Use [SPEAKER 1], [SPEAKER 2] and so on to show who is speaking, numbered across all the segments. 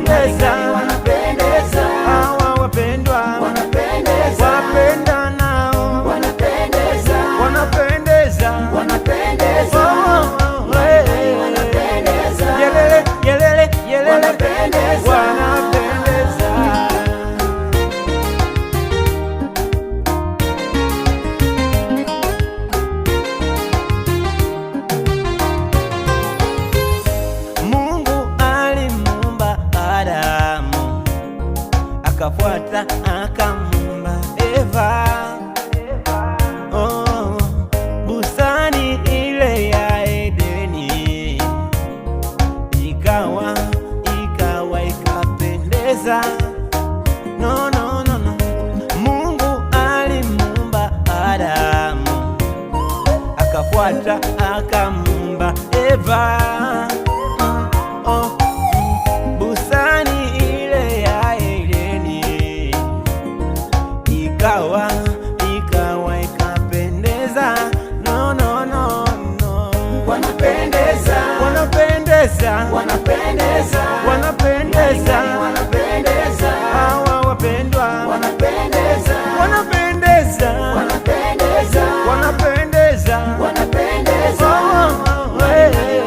[SPEAKER 1] wanapendeza,
[SPEAKER 2] wanapendeza,
[SPEAKER 1] hawa wapendwa
[SPEAKER 2] wanapendeza,
[SPEAKER 1] wapenda nao
[SPEAKER 2] wanapendeza,
[SPEAKER 1] wanapendeza,
[SPEAKER 2] wanapendeza, wanapendeza,
[SPEAKER 1] yelele yelele yelele,
[SPEAKER 2] wanapendeza,
[SPEAKER 1] wanapendeza. Mungu alimuumba Adamu, akafuata akamuumba Eva. Oh, bustani ile ya Edeni ikawa ikapendeza. No, no, no, no. Mungu alimuumba Adamu, akafuata akamuumba Eva. Oh, bustani ile ya Edeni ikawa ikapendeza. No, no, no, no.
[SPEAKER 2] wanapendeza,
[SPEAKER 1] Wanapendeza,
[SPEAKER 2] wanapendeza,
[SPEAKER 1] wanapendeza,
[SPEAKER 2] wanapendeza,
[SPEAKER 1] hawa wapendwa
[SPEAKER 2] wanapendeza,
[SPEAKER 1] wanapendeza,
[SPEAKER 2] wanapendeza,
[SPEAKER 1] wanapendeza,
[SPEAKER 2] wanapendeza,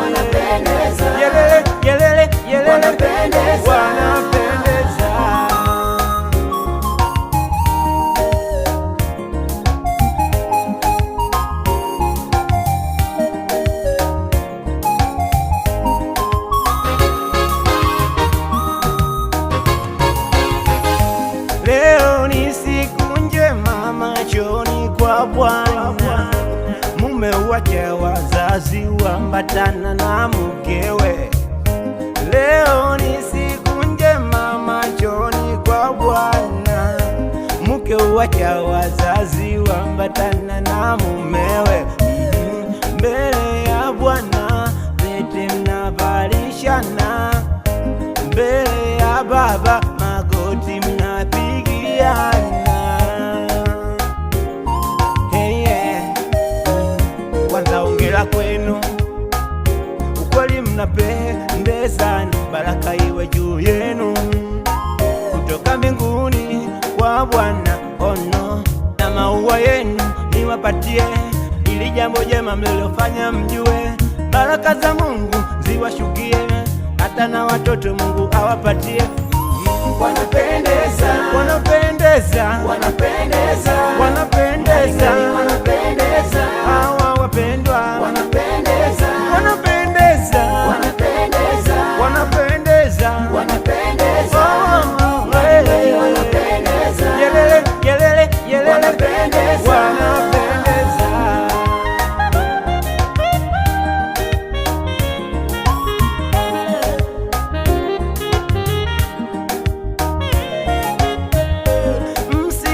[SPEAKER 2] wanapendeza,
[SPEAKER 1] yelele yelele yelele,
[SPEAKER 2] wanapendeza,
[SPEAKER 1] wanapendeza. Leo ni siku njema machoni kwa Bwana. Mume wacha wazazi, waambatana na mkewe. Leo ni siku njema machoni kwa Bwana. Mke wacha wazazi, waambatana na mumewe. Mbele ya Bwana pete mnavalishana, mbele ya Baba magoti mnapigiana. Hey, yeah. Kwanza ongera kwenu, ukweli mnapendeza, baraka iwe juu yenu kutoka mbinguni kwa Bwana. Ono na maua yenu niwapatie, ili jambo jema mlilofanya mjue. Baraka za Mungu ziwashukie, hata na watoto Mungu awapatie.
[SPEAKER 2] wanapendeza,
[SPEAKER 1] Wanapendeza,
[SPEAKER 2] wanapendeza,
[SPEAKER 1] wanapendeza,
[SPEAKER 2] wanapendeza,
[SPEAKER 1] hawa wapendwa
[SPEAKER 2] wanapendeza,
[SPEAKER 1] wanapendeza,
[SPEAKER 2] wanapendeza,
[SPEAKER 1] wanapendeza,
[SPEAKER 2] wanapendeza, wanapendeza,
[SPEAKER 1] yelele yelele yelele,
[SPEAKER 2] wanapendeza,
[SPEAKER 1] wanapendeza.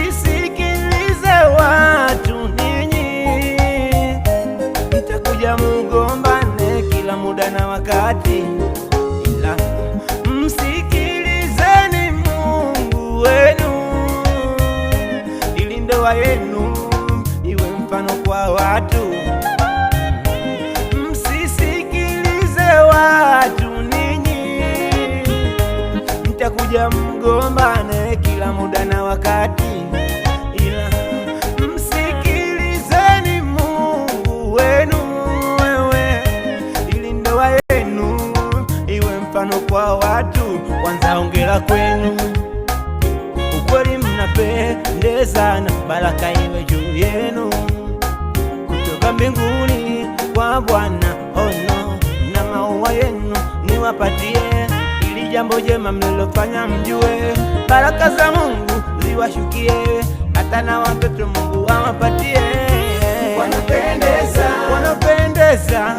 [SPEAKER 1] Msisikilize watu ninyi, mtakuja mgombane kila muda na wakati, ila msikilizeni Mungu wenu, ili ndoa yenu iwe mfano kwa watu. Msisikilize watu ninyi, mtakuja mgombane kila muda na wakati, ila msikilizeni Mungu wenu wewe, ili ndoa yenu iwe mfano kwa watu. Kwanza ongera kwenu, ukweli mnapendezana, baraka iwe juu yenu kutoka mbinguni kwa Bwana. Ono na maua yenu niwapatie, ili jambo jema mlilofanya mjue. Baraka za Mungu ziwashukie, hata na watoto Mungu awapatie.
[SPEAKER 2] wanapendeza,
[SPEAKER 1] Wanapendeza,